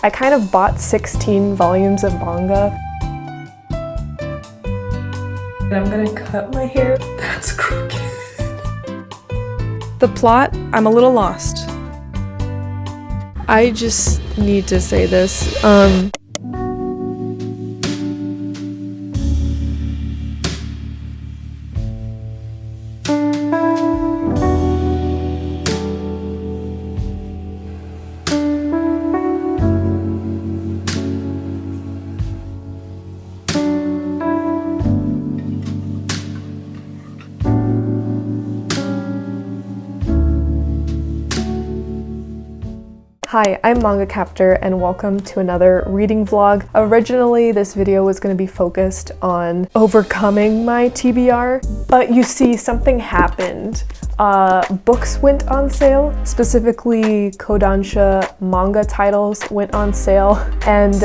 I kind of bought 16 volumes of manga. And I'm gonna cut my hair. That's crooked. The plot, I'm a little lost. I just need to say this. Hi, I'm Manga Captor and welcome to another reading vlog. Originally, this video was going to be focused on overcoming my TBR, but you see, something happened. Books went on sale, specifically Kodansha manga titles went on sale, and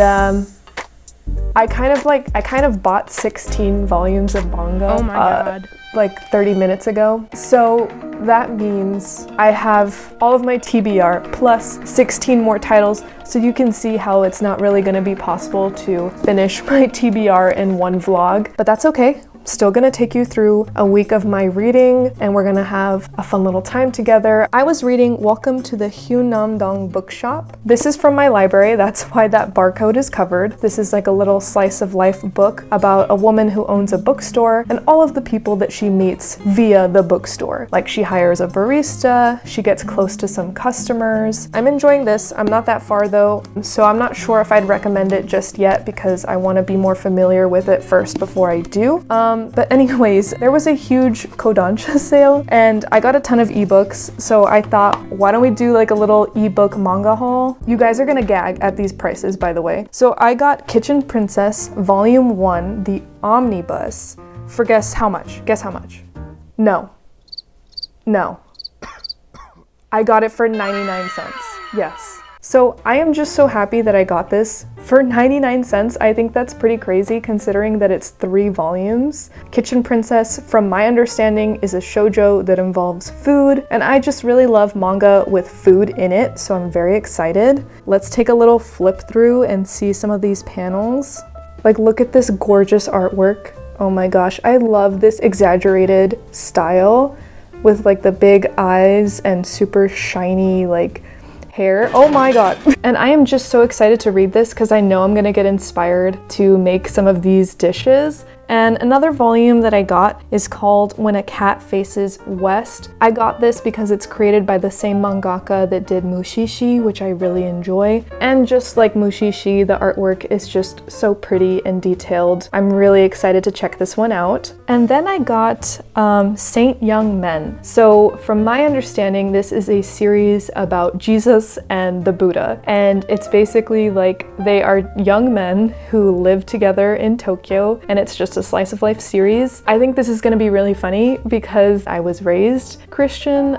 I kind of bought 16 volumes of manga. Oh my god. Like 30 minutes ago. So that means I have all of my TBR plus 16 more titles, so you can see how it's not really going to be possible to finish my TBR in one vlog, but that's okay. Still gonna take you through a week of my reading and we're gonna have a fun little time together. I was reading Welcome to the Hyunamdong Bookshop. This is from my library, that's why that barcode is covered. This is like a little slice of life book about a woman who owns a bookstore and all of the people that she meets via the bookstore. Like, she hires a barista, she gets close to some customers. I'm enjoying this. I'm not that far though, so I'm not sure if I'd recommend it just yet because I want to be more familiar with it first before I do. But anyways, there was a huge Kodansha sale and I got a ton of ebooks, so I thought, why don't we do like a little ebook manga haul? You guys are gonna gag at these prices, by the way. So I got Kitchen Princess Volume 1, the Omnibus, for guess how much? Guess how much? No. I got it for 99 cents, yes. So I am just so happy that I got this for 99 cents. I think that's pretty crazy considering that it's 3 volumes. Kitchen Princess, from my understanding, is a shoujo that involves food, and I just really love manga with food in it, so I'm very excited. Let's take a little flip through and see some of these panels. Like, look at this gorgeous artwork. Oh my gosh, I love this exaggerated style with like the big eyes and super shiny like hair. Oh my god. And I am just so excited to read this because I know I'm gonna get inspired to make some of these dishes. And another volume that I got is called When a Cat Faces West. I got this because it's created by the same mangaka that did Mushishi, which I really enjoy. And just like Mushishi, the artwork is just so pretty and detailed. I'm really excited to check this one out. And then I got Saint Young Men. So from my understanding, this is a series about Jesus and the Buddha. And it's basically like they are young men who live together in Tokyo, and it's just a slice of life series. I think this is going to be really funny because I was raised Christian,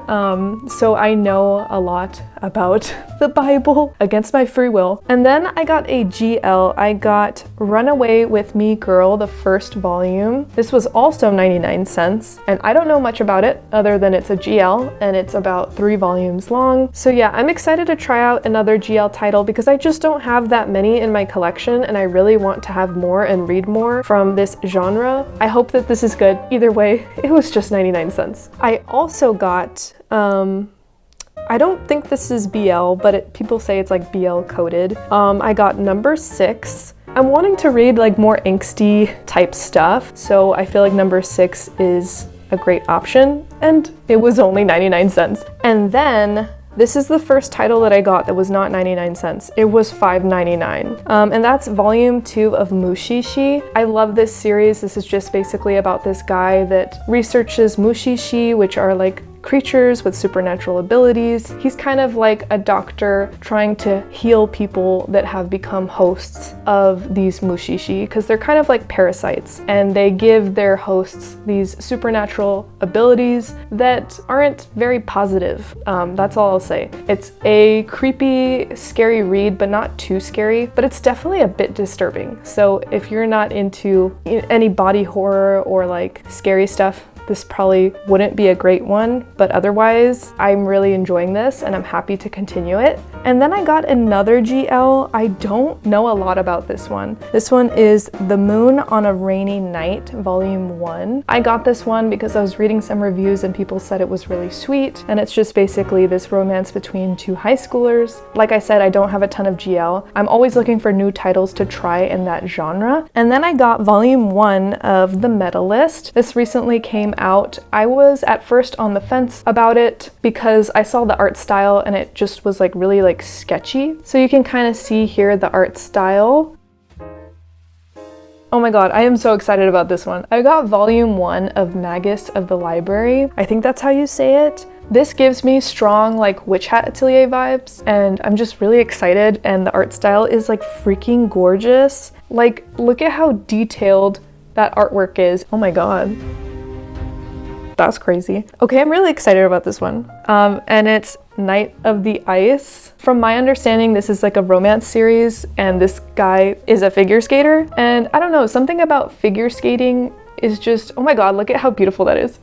so I know a lot about the Bible against my free will. And then I got a GL. I got Runaway With Me Girl, the first volume. This was also 99 cents, and I don't know much about it other than it's a GL and it's about 3 volumes long. So yeah, I'm excited to try out another GL title because I just don't have that many in my collection and I really want to have more and read more from this genre. I hope that this is good. Either way, it was just 99 cents. I also got, I don't think this is BL, but people say it's like BL coded. I got number 6. I'm wanting to read like more angsty type stuff, so I feel like number 6 is a great option, and it was only 99 cents. And then this is the first title that I got that was not 99 cents. It was $5.99. And that's volume 2 of Mushishi. I love this series. This is just basically about this guy that researches Mushishi, which are like creatures with supernatural abilities. He's kind of like a doctor trying to heal people that have become hosts of these mushishi, because they're kind of like parasites and they give their hosts these supernatural abilities that aren't very positive. That's all I'll say. It's a creepy, scary read, but not too scary, but it's definitely a bit disturbing. So if you're not into any body horror or like scary stuff, this probably wouldn't be a great one, but otherwise, I'm really enjoying this and I'm happy to continue it. And then I got another GL. I don't know a lot about this one. This one is The Moon on a Rainy Night, Volume 1. I got this one because I was reading some reviews and people said it was really sweet, and it's just basically this romance between two high schoolers. Like I said, I don't have a ton of GL. I'm always looking for new titles to try in that genre. And then I got Volume 1 of The Medalist. This recently came out. I was at first on the fence about it because I saw the art style and it just was like really like sketchy. So you can kind of see here the art style. Oh my god, I am so excited about this one. I got Volume 1 of Magus of the Library. I think that's how you say it. This gives me strong like Witch Hat Atelier vibes, and I'm just really excited, and the art style is like freaking gorgeous. Like, look at how detailed that artwork is. Oh my god. That's crazy. Okay, I'm really excited about this one. And it's Knight of the Ice. From my understanding, this is like a romance series, and this guy is a figure skater. And I don't know, something about figure skating is just, oh my god, look at how beautiful that is.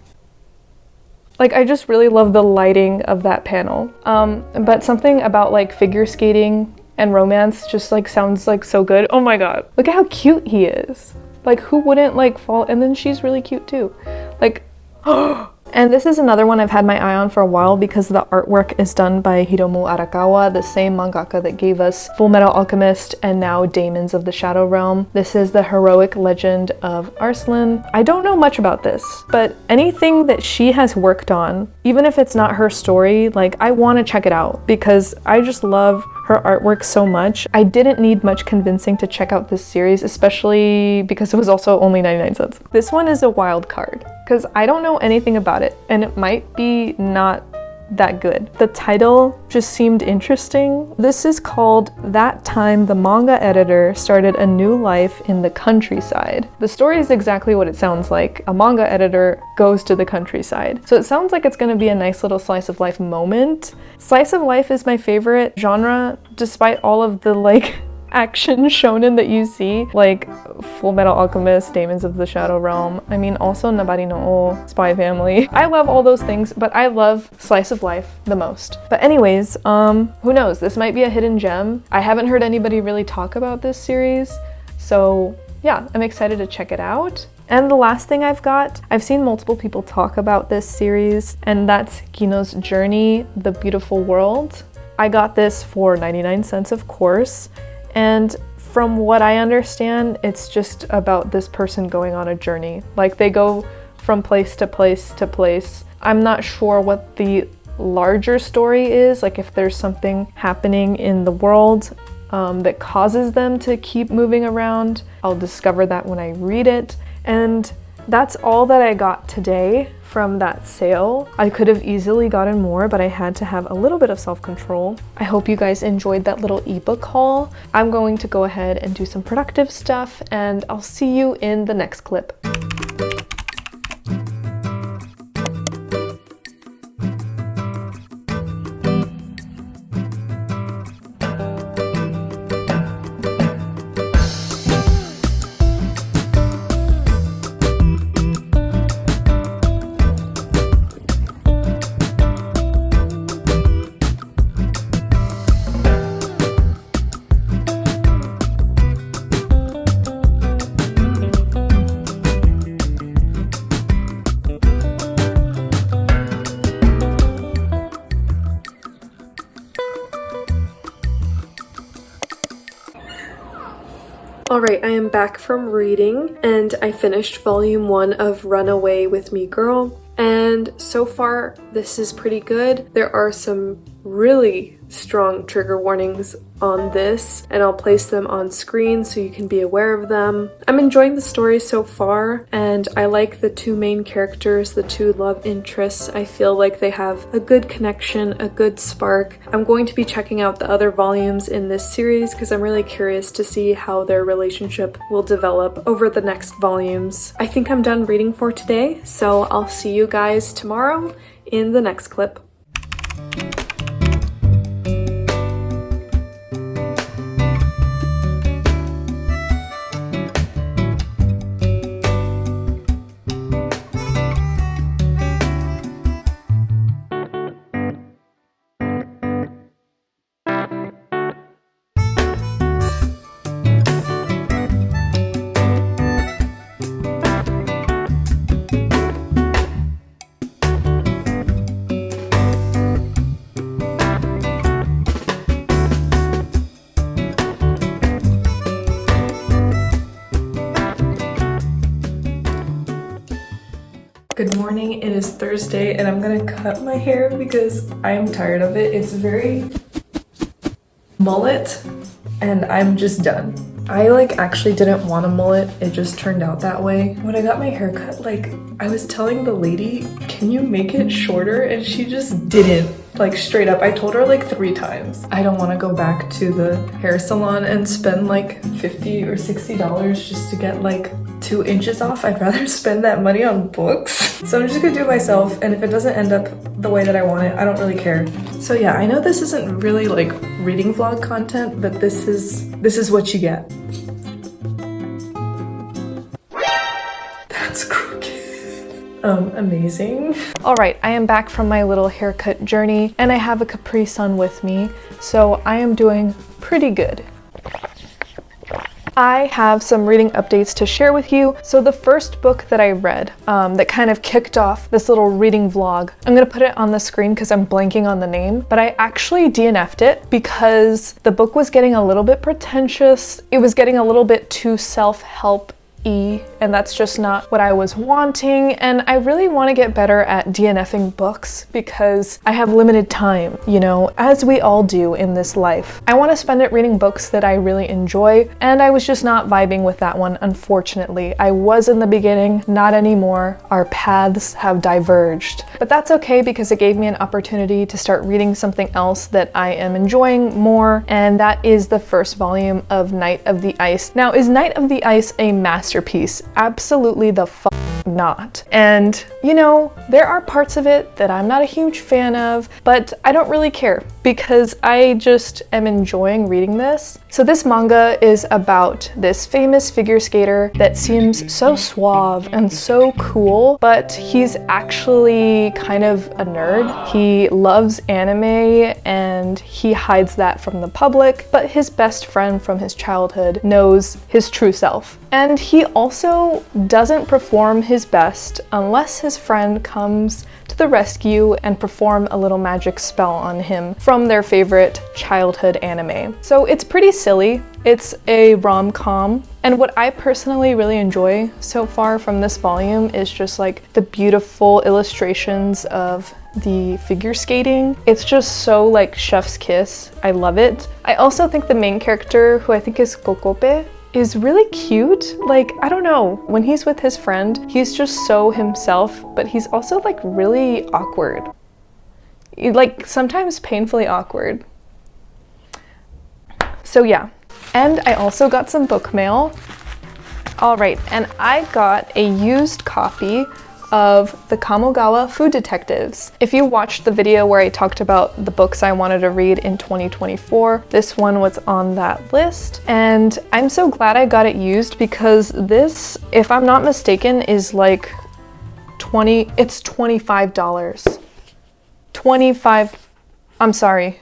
Like, I just really love the lighting of that panel. But something about like figure skating and romance just like sounds like so good. Oh my god, look at how cute he is. Like, who wouldn't like fall? And then she's really cute too. Like, and this is another one I've had my eye on for a while because the artwork is done by Hiromu Arakawa, the same mangaka that gave us Full Metal Alchemist and now Daemons of the Shadow Realm. This is the heroic legend of Arslan. I don't know much about this, but anything that she has worked on, even if it's not her story, like, I want to check it out because I just love her artwork so much. I didn't need much convincing to check out this series, especially because it was also only 99 cents. This one is a wild card because I don't know anything about it, and it might be not that good. The title just seemed interesting. This is called That Time the Manga Editor Started a New Life in the Countryside. The story is exactly what it sounds like. A manga editor goes to the countryside. So it sounds like it's going to be a nice little slice of life moment. Slice of life is my favorite genre, despite all of the like action shonen that you see, like Full Metal Alchemist, Daemons of the Shadow Realm. I mean, also Nabari no O, Spy Family. I love all those things, but I love slice of life the most. But anyways, who knows? This might be a hidden gem. I haven't heard anybody really talk about this series, so yeah, I'm excited to check it out. And the last thing I've seen multiple people talk about this series, and that's Kino's Journey, The Beautiful World. I got this for 99 cents, of course. And from what I understand, it's just about this person going on a journey. Like, they go from place to place to place. I'm not sure what the larger story is, like if there's something happening in the world that causes them to keep moving around. I'll discover that when I read it. And that's all that I got today from that sale. I could have easily gotten more, but I had to have a little bit of self-control. I hope you guys enjoyed that little ebook haul. I'm going to go ahead and do some productive stuff, and I'll see you in the next clip. Alright, I am back from reading, and I finished volume 1 of Run Away With Me Girl, and so far this is pretty good. There are some really strong trigger warnings on this, and I'll place them on screen so you can be aware of them. I'm enjoying the story so far, and I like the two main characters, the two love interests. I feel like they have a good connection, a good spark. I'm going to be checking out the other volumes in this series because I'm really curious to see how their relationship will develop over the next volumes. I think I'm done reading for today, so I'll see you guys tomorrow in the next clip. Good morning, it is Thursday and I'm gonna cut my hair because I am tired of it. It's very mullet and I'm just done. I actually didn't want a mullet, it just turned out that way. When I got my hair cut, I was telling the lady, can you make it shorter? And she just didn't. Straight up, I told her 3 times. I don't want to go back to the hair salon and spend $50 or $60 just to get 2 inches off. I'd rather spend that money on books. So I'm just gonna do it myself, and if it doesn't end up the way that I want it, I don't really care. So yeah, I know this isn't really reading vlog content, but this is what you get. That's crooked. Amazing. All right, I am back from my little haircut journey and I have a Capri Sun with me, so I am doing pretty good. I have some reading updates to share with you. So the first book that I read that kind of kicked off this little reading vlog, I'm gonna put it on the screen because I'm blanking on the name, but I actually DNF'd it because the book was getting a little bit pretentious. It was getting a little bit too self-help-y, and that's just not what I was wanting. And I really want to get better at DNFing books because I have limited time, you know, as we all do in this life. I want to spend it reading books that I really enjoy, and I was just not vibing with that one, unfortunately. I was in the beginning, not anymore. Our paths have diverged. But that's okay because it gave me an opportunity to start reading something else that I am enjoying more, and that is the first volume of Night of the Ice. Now, is Night of the Ice a masterpiece? Absolutely the not. And you know, there are parts of it that I'm not a huge fan of, but I don't really care because I just am enjoying reading this. So this manga is about this famous figure skater that seems so suave and so cool, but he's actually kind of a nerd. He loves anime and he hides that from the public, but his best friend from his childhood knows his true self. And he also doesn't perform his best unless his friend comes to the rescue and perform a little magic spell on him from their favorite childhood anime. So it's pretty silly. It's a rom-com, and what I personally really enjoy so far from this volume is just the beautiful illustrations of the figure skating. It's just so chef's kiss. I love it. I also think the main character, who I think is Kokope, is really cute. I don't know, when he's with his friend, he's just so himself, but he's also really awkward. Sometimes painfully awkward. So yeah. And I also got some book mail. All right, and I got a used copy of the Kamogawa Food Detectives. If you watched the video where I talked about the books I wanted to read in 2024, this one was on that list. And I'm so glad I got it used because this, if I'm not mistaken, is it's $25. I'm sorry.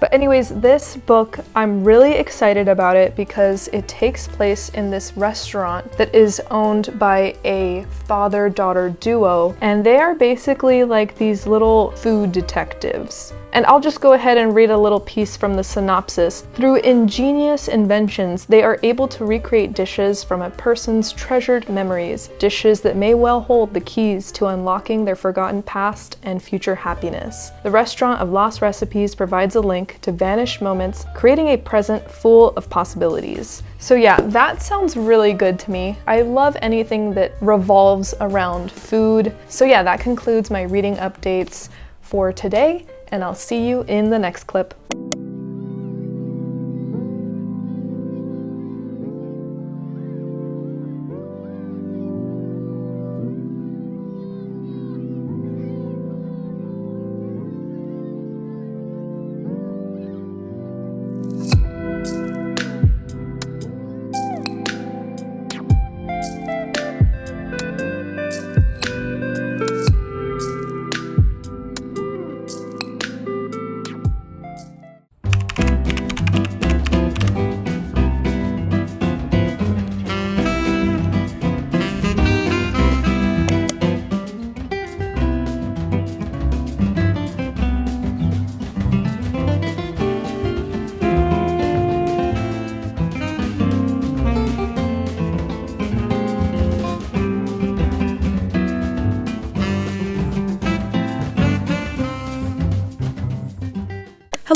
But anyways, this book, I'm really excited about it because it takes place in this restaurant that is owned by a father-daughter duo, and they are basically these little food detectives. And I'll just go ahead and read a little piece from the synopsis. Through ingenious inventions, they are able to recreate dishes from a person's treasured memories, dishes that may well hold the keys to unlocking their forgotten past and future happiness. The Restaurant of Lost Recipes provides a link to vanished moments, creating a present full of possibilities. So yeah, that sounds really good to me. I love anything that revolves around food. So yeah, that concludes my reading updates for today, and I'll see you in the next clip.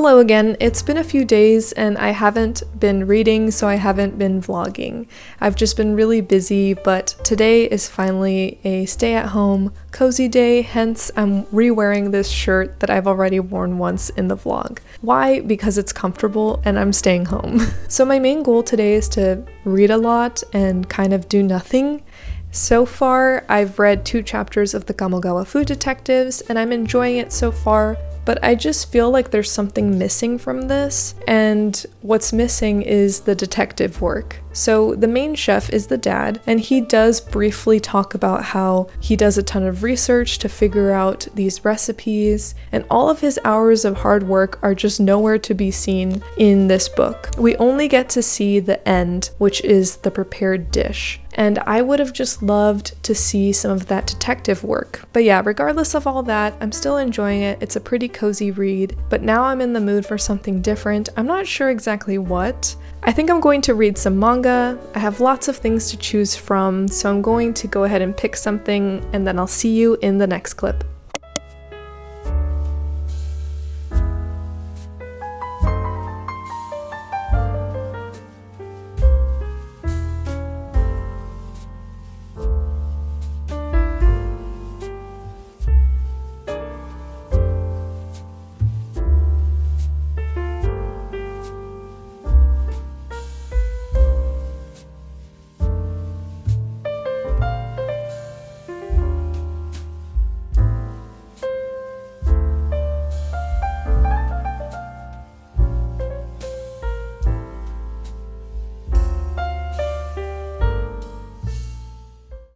Hello again, it's been a few days and I haven't been reading, so I haven't been vlogging. I've just been really busy, but today is finally a stay-at-home, cozy day, hence I'm re-wearing this shirt that I've already worn once in the vlog. Why? Because it's comfortable and I'm staying home. So my main goal today is to read a lot and kind of do nothing. So far, I've read 2 chapters of the Kamogawa Food Detectives and I'm enjoying it so far. But I just feel like there's something missing from this, and what's missing is the detective work. So the main chef is the dad, and he does briefly talk about how he does a ton of research to figure out these recipes, and all of his hours of hard work are just nowhere to be seen in this book. We only get to see the end, which is the prepared dish. And I would have just loved to see some of that detective work. But yeah, regardless of all that, I'm still enjoying it. It's a pretty cozy read, but now I'm in the mood for something different. I'm not sure exactly what. I think I'm going to read some manga. I have lots of things to choose from, so I'm going to go ahead and pick something, and then I'll see you in the next clip.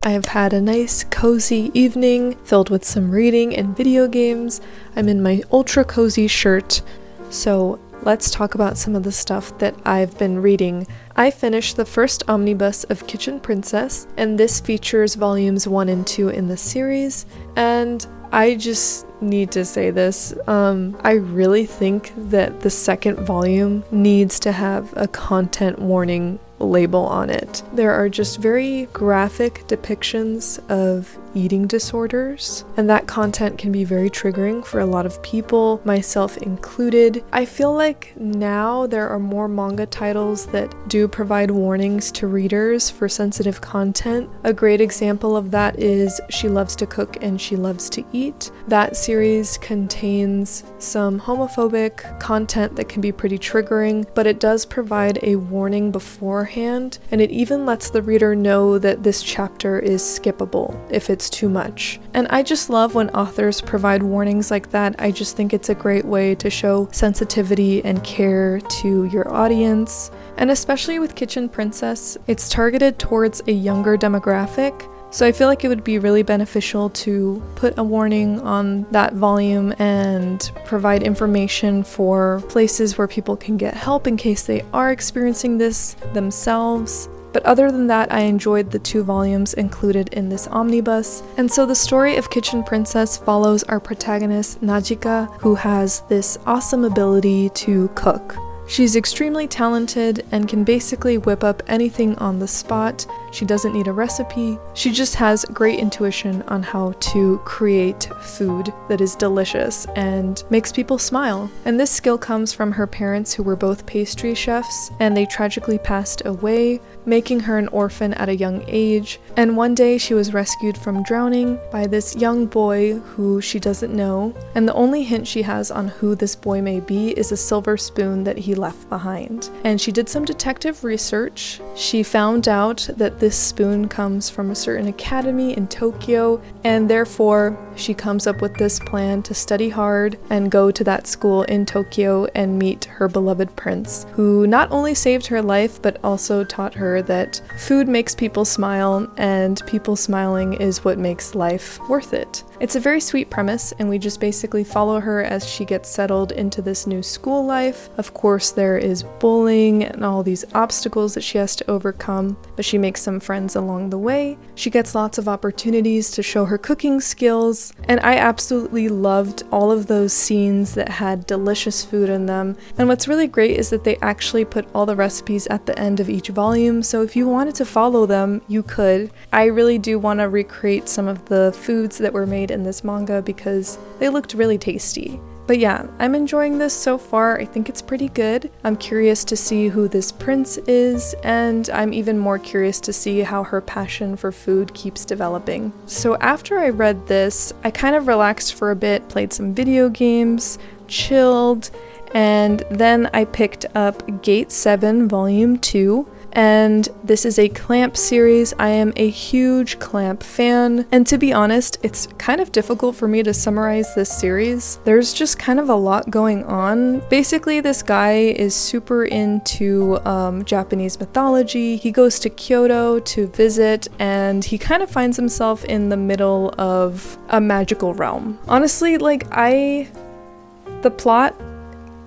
I have had a nice cozy evening filled with some reading and video games. I'm in my ultra cozy shirt, so let's talk about some of the stuff that I've been reading. I finished the first omnibus of Kitchen Princess, and this features volumes 1 and 2 in the series, and I just need to say this. I really think that the second volume needs to have a content warning label on it. There are just very graphic depictions of eating disorders, and that content can be very triggering for a lot of people, myself included. I feel like now there are more manga titles that do provide warnings to readers for sensitive content. A great example of that is She Loves to Cook and She Loves to Eat. That series contains some homophobic content that can be pretty triggering, but it does provide a warning beforehand, and it even lets the reader know that this chapter is skippable if it's too much. And I just love when authors provide warnings like that. I just think it's a great way to show sensitivity and care to your audience. And especially with Kitchen Princess, it's targeted towards a younger demographic. So I feel like it would be really beneficial to put a warning on that volume and provide information for places where people can get help in case they are experiencing this themselves. But other than that, I enjoyed the 2 volumes included in this omnibus. And so the story of Kitchen Princess follows our protagonist, Najika, who has this awesome ability to cook. She's extremely talented and can basically whip up anything on the spot. She doesn't need a recipe. She just has great intuition on how to create food that is delicious and makes people smile. And this skill comes from her parents, who were both pastry chefs, and they tragically passed away, making her an orphan at a young age. And one day she was rescued from drowning by this young boy who she doesn't know, and the only hint she has on who this boy may be is a silver spoon that he left behind. And she did some detective research. She found out that this spoon comes from a certain academy in Tokyo, and therefore she comes up with this plan to study hard and go to that school in Tokyo and meet her beloved prince, who not only saved her life but also taught her that food makes people smile, and people smiling is what makes life worth it. It's a very sweet premise, and we just basically follow her as she gets settled into this new school life. Of course, there is bullying and all these obstacles that she has to overcome, but she makes some friends along the way. She gets lots of opportunities to show her cooking skills, and I absolutely loved all of those scenes that had delicious food in them. And what's really great is that they actually put all the recipes at the end of each volume, so if you wanted to follow them, you could. I really do want to recreate some of the foods that were made in this manga because they looked really tasty. But yeah, I'm enjoying this so far. I think it's pretty good. I'm curious to see who this prince is, and I'm even more curious to see how her passion for food keeps developing. So after I read this, I kind of relaxed for a bit, played some video games, chilled, and then I picked up Gate 7 Volume 2. And this is a Clamp series. I am a huge Clamp fan, and to be honest, it's kind of difficult for me to summarize this series. There's just kind of a lot going on. Basically, this guy is super into Japanese mythology. He goes to Kyoto to visit, and he kind of finds himself in the middle of a magical realm. Honestly, like, the plot,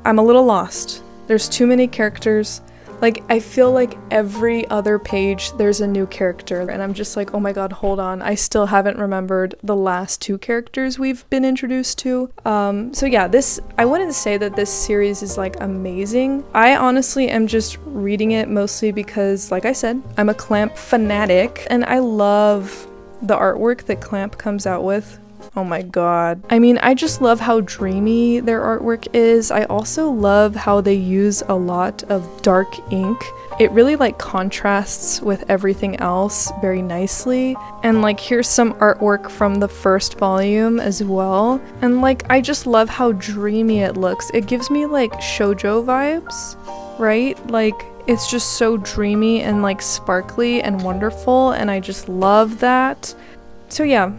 I'm a little lost. There's too many characters. Like, I feel like every other page there's a new character, and I'm just like, oh my god, hold on, I still haven't remembered the last 2 characters we've been introduced to. So yeah, I wouldn't say that this series is like amazing. I honestly am just reading it mostly because, like I said, I'm a Clamp fanatic, and I love the artwork that Clamp comes out with. Oh my god. I mean, I just love how dreamy their artwork is. I also love how they use a lot of dark ink. It really like contrasts with everything else very nicely. And like, here's some artwork from the first volume as well. And like, I just love how dreamy it looks. It gives me like shoujo vibes, right? Like, it's just so dreamy and like sparkly and wonderful, and I just love that. So yeah.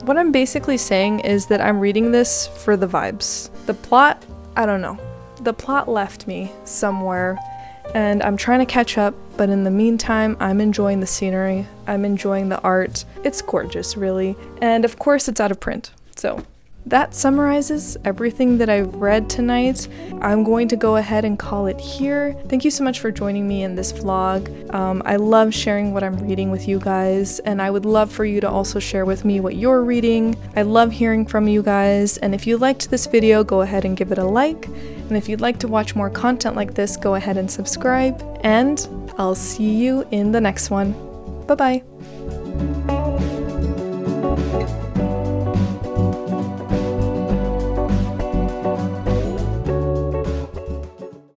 What I'm basically saying is that I'm reading this for the vibes. The plot, I don't know. The plot left me somewhere, and I'm trying to catch up, but in the meantime, I'm enjoying the scenery, I'm enjoying the art. It's gorgeous, really. And of course, it's out of print. So that summarizes everything that I've read tonight. I'm going to go ahead and call it here. Thank you so much for joining me in this vlog. I love sharing what I'm reading with you guys, and I would love for you to also share with me what you're reading. I love hearing from you guys, and if you liked this video, go ahead and give it a like. And if you'd like to watch more content like this, go ahead and subscribe, and I'll see you in the next one. Bye-bye.